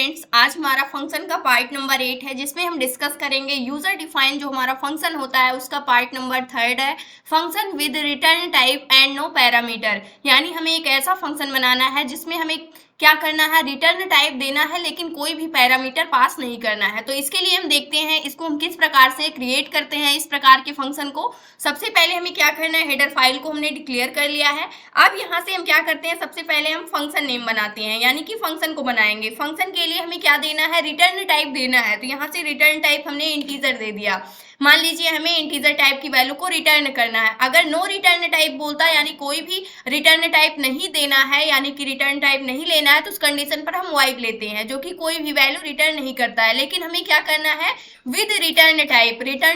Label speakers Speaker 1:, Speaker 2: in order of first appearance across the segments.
Speaker 1: Friends, आज हमारा function का पार्ट नंबर 8 है जिसमें हम डिस्कस करेंगे यूजर डिफाइन जो हमारा फंक्शन होता है उसका पार्ट नंबर 3 है। Function with return type and no parameter, यानी हमें एक ऐसा फंक्शन बनाना है जिसमें हमें क्या करना है, रिटर्न टाइप देना है लेकिन कोई भी पैरामीटर पास नहीं करना है। तो इसके लिए हम देखते हैं इसको हम किस प्रकार से क्रिएट करते हैं इस प्रकार के फंक्शन को। सबसे पहले हमें क्या करना है, हेडर फाइल को हमने डिक्लेयर कर लिया है। अब यहाँ से हम क्या करते हैं, सबसे पहले हम फंक्शन नेम बनाते हैं, यानी कि फंक्शन को बनाएंगे। फंक्शन के लिए हमें क्या देना है, रिटर्न टाइप देना है। तो यहाँ से रिटर्न टाइप हमने इंटीजर दे दिया। मान लीजिए हमें इंटीजर टाइप की वैल्यू को रिटर्न करना है। अगर नो रिटर्न टाइप बोलता है यानी कोई भी रिटर्न टाइप नहीं देना है, यानी कि रिटर्न टाइप नहीं लेना है, तो उस कंडीशन पर हम वाइड लेते हैं जो कि कोई भी वैल्यू रिटर्न नहीं करता है। लेकिन हमें क्या करना है, विद रिटर्न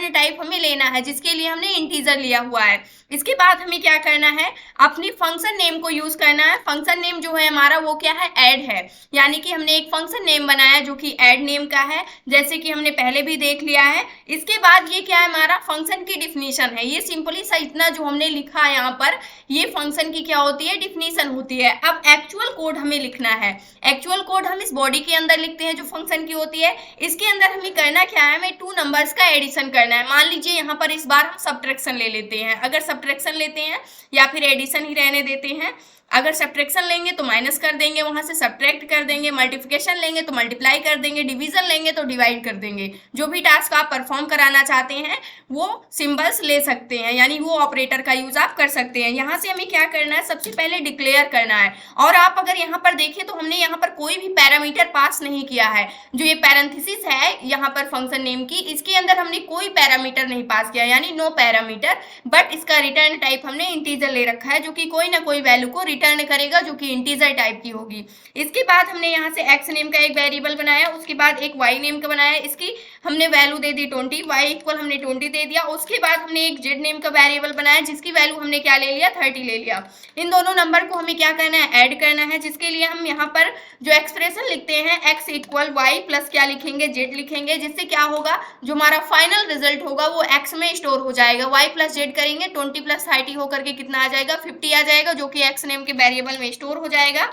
Speaker 1: टाइप हमें लेना है जिसके लिए हमने इंटीजर लिया हुआ है। इसके बाद हमें क्या करना है, अपनी फंक्शन नेम को यूज करना है। फंक्शन नेम जो है हमारा वो क्या है, ऐड है, यानी कि हमने एक फंक्शन नेम बनाया जो कि ऐड नेम का है, जैसे कि हमने पहले भी देख लिया है। इसके बाद ये क्या है, हमारा फंक्शन की डिफिनीशन है। ये सिंपली सा इतना जो हमने लिखा है यहाँ पर, ये फंक्शन की क्या होती है, डिफिनीशन होती है। अब एक्चुअल कोड हमें लिखना है। एक्चुअल कोड हम इस बॉडी के अंदर लिखते हैं जो फंक्शन की होती है। इसके अंदर हमें करना क्या है, हमें 2 नंबर्स का एडिशन करना है। मान लीजिए यहाँ पर इस बार हम सब्ट्रैक्शन ले लेते हैं। अगर सब्ट्रैक्शन लेते हैं या फिर एडिशन ही रहने देते हैं। अगर सब्ट्रैक्शन लेंगे तो माइनस कर देंगे, वहां से सब्ट्रैक्ट कर देंगे। मल्टीप्लिकेशन लेंगे तो मल्टीप्लाई कर देंगे। डिवीजन लेंगे तो डिवाइड कर देंगे। जो भी टास्क आप परफॉर्म कराना चाहते हैं वो सिंबल्स ले सकते हैं, यानी वो ऑपरेटर का यूज आप कर सकते हैं। यहाँ से हमें क्या करना है, सबसे पहले डिक्लेयर करना है। और आप अगर यहाँ पर देखें तो हमने यहाँ पर कोई भी पैरामीटर पास नहीं किया है। जो ये पैरेंथेसिस है यहाँ पर फंक्शन नेम की, इसके अंदर हमने कोई पैरामीटर नहीं पास किया, यानी नो पैरामीटर। बट इसका रिटर्न टाइप हमने इंटीजर ले रखा है जो कि कोई ना कोई वैल्यू को रिटर्न करेगा जो कि इंटीजर टाइप की होगी। इसके बाद हमने यहाँ से एक्स नेम का एक वेरिएबल बनाया, उसके बाद एक वाई नेम का बनाया। इसकी हमने वैल्यू दे दी 20, वाई इक्वल हमने 20 दे दिया। उसके बाद हमने एक जेड नेम का वेरिएबल बनाया जिसकी वैल्यू हमने क्या ले लिया, 30 ले लिया। इन दोनों नंबर को हमें क्या करना है, ऐड करना है, जिसके लिए हम यहाँ पर जो एक्सप्रेशन लिखते हैं एक्स इक्वल वाई प्लस क्या लिखेंगे, जेड लिखेंगे। जिससे क्या होगा, जो हमारा फाइनल रिजल्ट होगा वो एक्स में स्टोर हो जाएगा। वाई प्लस जेड करेंगे 20 प्लस 30 होकर के कितना आ जाएगा, 50 आ जाएगा, जो कि एक्स नेम के वेरिएबल में स्टोर हो जाएगा।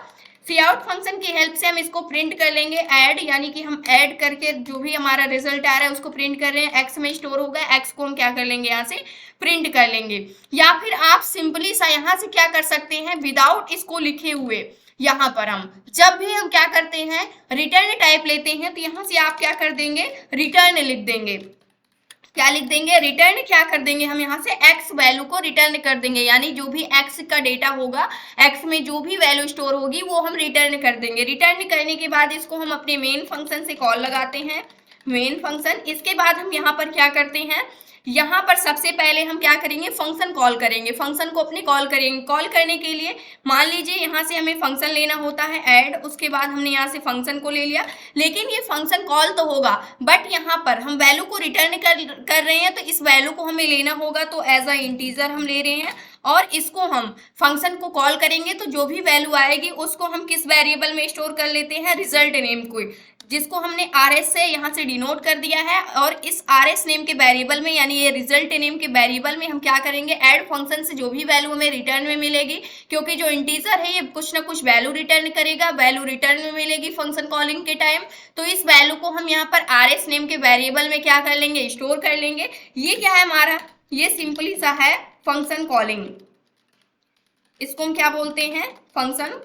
Speaker 1: सी आउट फंक्शन की हेल्प से हम इसको प्रिंट कर लेंगे, ऐड, यानी कि हम ऐड करके जो भी हमारा रिजल्ट आ रहा है उसको प्रिंट कर रहे हैं। एक्स में स्टोर होगा, एक्स को हम क्या कर लेंगे, यहाँ से प्रिंट कर लेंगे। या फिर आप सिंपली सा यहाँ से क्या कर सकते हैं, विदाउट इसको लिखे हुए, यहाँ पर हम जब भी हम क्या करते हैं, रिटर्न टाइप लेते हैं, तो यहाँ से आप क्या कर देंगे, रिटर्न लिख देंगे। क्या लिख देंगे, रिटर्न क्या कर देंगे, हम यहाँ से x वैल्यू को रिटर्न कर देंगे, यानी जो भी x का डेटा होगा, x में जो भी वैल्यू स्टोर होगी वो हम रिटर्न कर देंगे। रिटर्न करने के बाद इसको हम अपने मेन फंक्शन से कॉल लगाते हैं, मेन फंक्शन। इसके बाद हम यहाँ पर क्या करते हैं, यहाँ पर सबसे पहले हम क्या करेंगे, फंक्शन कॉल करेंगे। फंक्शन को अपने कॉल करेंगे। कॉल करने के लिए मान लीजिए यहाँ से हमें फंक्शन लेना होता है ऐड, उसके बाद हमने यहाँ से फंक्शन को ले लिया। लेकिन ये फंक्शन कॉल तो होगा, बट यहाँ पर हम वैल्यू को रिटर्न कर रहे हैं, तो इस वैल्यू को हमें लेना होगा, तो एज अ इंटीजर हम ले रहे हैं। और इसको हम फंक्शन को कॉल करेंगे तो जो भी वैल्यू आएगी उसको हम किस वेरिएबल में स्टोर कर लेते हैं, रिजल्ट नेम को, जिसको हमने RS से यहाँ से डिनोट कर दिया है। और इस RS नेम के वेरिएबल में, यानी ये रिजल्ट नेम के वेरिएबल में हम क्या करेंगे, ऐड फंक्शन से जो भी वैल्यू हमें रिटर्न में मिलेगी, क्योंकि जो इंटीजर है ये कुछ ना कुछ वैल्यू रिटर्न करेगा, वैल्यू रिटर्न में मिलेगी फंक्शन कॉलिंग के टाइम, तो इस वैल्यू को हम यहाँ पर RS नेम के वेरिएबल में क्या कर लेंगे, स्टोर कर लेंगे। ये क्या है हमारा, ये सिंपली सा है फंक्शन कॉलिंग। इसको हम क्या बोलते हैं, फंक्शन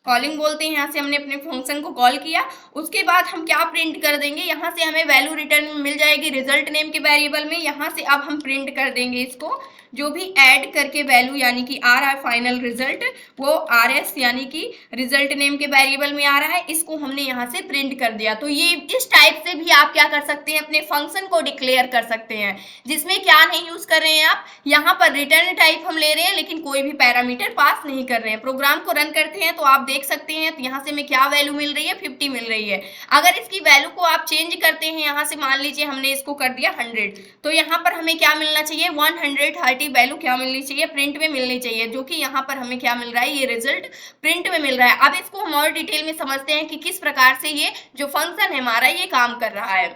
Speaker 1: कॉलिंग बोलते हैं। यहाँ से हमने अपने फंक्शन को कॉल किया, उसके बाद हम क्या प्रिंट कर देंगे, यहाँ से हमें वैल्यू रिटर्न मिल जाएगी रिजल्ट नेम के वेरिएबल में। यहाँ से अब हम प्रिंट कर देंगे इसको, जो भी ऐड करके वैल्यू यानी कि आ रहा है फाइनल रिजल्ट, वो RS यानी कि रिजल्ट नेम के वेरिएबल में आ रहा है, इसको हमने यहाँ से प्रिंट कर दिया। तो ये इस टाइप से भी आप क्या कर सकते हैं, अपने फंक्शन को डिक्लेयर कर सकते हैं, जिसमें क्या नहीं यूज कर रहे हैं आप, यहाँ पर रिटर्न टाइप हम ले रहे हैं लेकिन कोई भी पैरामीटर पास नहीं कर रहे हैं। प्रोग्राम को रन करते हैं तो आप देख सकते हैं, तो यहाँ से हमें क्या वैल्यू मिल रही है, 50 मिल रही है। अगर इसकी वैल्यू को आप चेंज करते हैं, यहाँ से मान लीजिए हमने इसको कर दिया 100, तो यहाँ पर हमें क्या मिलना चाहिए, 130 वैल्यू क्या मिलनी चाहिए, प्रिंट में मिलनी चाहिए, जो कि यहाँ पर हमें क्या मिल रहा है, ये रिजल्ट प्रिंट में मिल रहा है। अब इसको हम और डिटेल में समझते हैं कि किस प्रकार से ये जो फंक्शन है हमारा ये काम कर रहा है।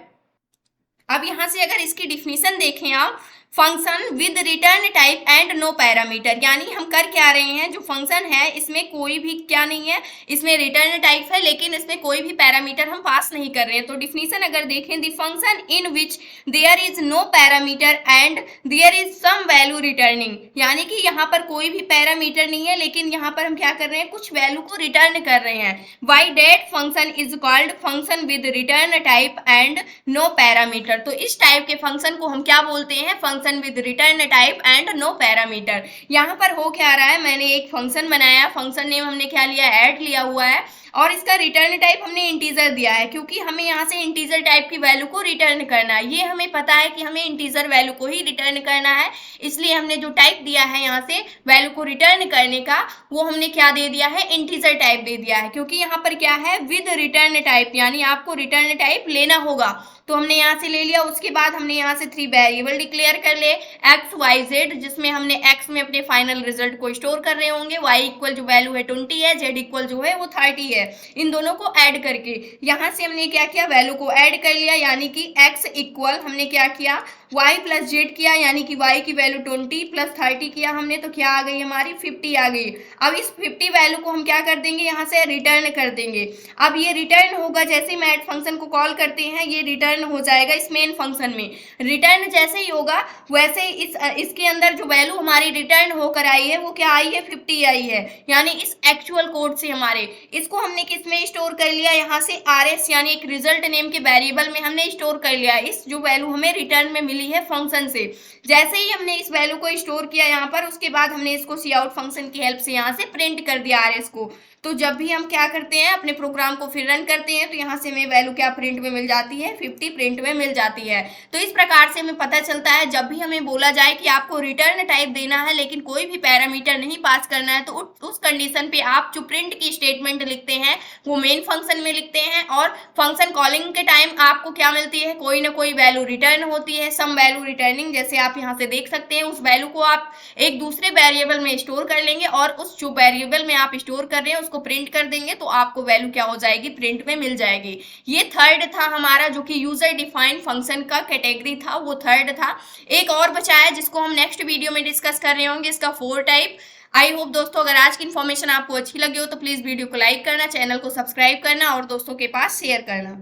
Speaker 1: अब यहाँ से अगर इसकी डिफिनीशन देखें आप, function with return type and no parameter, यानी हम कर क्या रहे हैं, जो फंक्शन है इसमें कोई भी क्या नहीं है, इसमें रिटर्न टाइप है लेकिन इसमें कोई भी पैरामीटर हम पास नहीं कर रहे हैं। तो डिफिनीशन अगर देखें, the function in which there is no parameter and there is some value returning, यानी कि यहाँ पर कोई भी पैरामीटर नहीं है लेकिन यहाँ पर हम क्या कर रहे हैं, कुछ वैल्यू को रिटर्न कर रहे हैं। Why that function is called function with return type and no parameter. तो इस टाइप के फंक्शन को हम क्या बोलते हैं, function with return type and no parameter. यहाँ पर हो क्या रहा है, मैंने एक फंक्शन बनाया, फंक्शन नेम हमने क्या लिया, ऐड लिया हुआ है, और इसका रिटर्न टाइप हमने इंटीजर दिया है क्योंकि हमें यहाँ से इंटीजर टाइप की वैल्यू को रिटर्न करना है। ये हमें पता है कि हमें इंटीजर वैल्यू को ही रिटर्न करना है, इसलिए हमने जो टाइप दिया है यहाँ से वैल्यू को रिटर्न करने का, वो हमने क्या दे दिया है, इंटीजर टाइप दे दिया है। क्योंकि यहाँ पर क्या है, विद रिटर्न टाइप, यानी आपको रिटर्न टाइप लेना होगा, तो हमने यहाँ से ले लिया। उसके बाद हमने यहाँ से 3 वेरिएबल डिक्लेयर कर ले, एक्स वाई जेड, जिसमें हमने एक्स में अपने फाइनल रिजल्ट को स्टोर कर रहे होंगे, वाई इक्वल जो वैल्यू है 20 है, जेड इक्वल जो है वो 30 है। इन दोनों को ऐड करके यहाँ से हमने क्या किया, वैल्यू को ऐड कर लिया, यानी कि एक्स इक्वल हमने क्या किया, y प्लस जेड किया, यानी कि y की वैल्यू 20 प्लस 30 किया हमने, तो क्या आ गई हमारी 50 आ गई। अब इस 50 वैल्यू को हम क्या कर देंगे, यहाँ से रिटर्न कर देंगे। अब ये रिटर्न होगा, जैसे हम ऐड फंक्शन को कॉल करते हैं ये रिटर्न हो जाएगा इस मेन फंक्शन में। रिटर्न जैसे ही होगा वैसे ही इसके अंदर जो वैल्यू हमारी रिटर्न होकर आई है वो क्या आई है, 50 आई है, यानी इस एक्चुअल कोड से हमारे इसको हमने किस में स्टोर कर लिया, यहाँ से RS यानी एक रिजल्ट नेम के वेरिएबल में हमने स्टोर कर लिया इस जो वैल्यू हमें रिटर्न में मिली है फंक्शन से। जैसे ही हमने इस वैल्यू को स्टोर किया यहाँ पर, उसके बाद हमने इसको सी आउट फंक्शन की हेल्प से यहाँ से प्रिंट कर दिया RS को। तो जब भी हम क्या करते हैं, अपने प्रोग्राम को फिर रन करते हैं, तो यहाँ से हमें वैल्यू क्या प्रिंट में मिल जाती है, 50 प्रिंट में मिल जाती है। तो इस प्रकार से हमें पता चलता है, जब भी हमें बोला जाए कि आपको रिटर्न टाइप देना है लेकिन कोई भी पैरामीटर नहीं पास करना है, तो उस कंडीशन पे आप जो प्रिंट की स्टेटमेंट लिखते हैं वो मेन फंक्शन में लिखते हैं, और फंक्शन कॉलिंग के टाइम आपको क्या मिलती है, कोई ना कोई वैल्यू रिटर्न होती है, सम वैल्यू रिटर्निंग। जैसे आप यहाँ से देख सकते हैं, उस वैल्यू को आप एक दूसरे वेरिएबल में स्टोर कर लेंगे और उस जो वेरिएबल में आप स्टोर कर रहे हैं उसको प्रिंट कर देंगे, तो आपको वैल्यू क्या हो जाएगी, प्रिंट में मिल जाएगी। ये थर्ड था हमारा, जो कि यूजर डिफाइंड फंक्शन का कैटेगरी था, वो थर्ड था। एक और बचा है जिसको हम नेक्स्ट वीडियो में डिस्कस कर रहे होंगे, इसका 4 टाइप। आई होप दोस्तों अगर आज की इन्फॉर्मेशन आपको अच्छी लगी हो तो प्लीज वीडियो को लाइक करना, चैनल को सब्सक्राइब करना और दोस्तों के पास शेयर करना।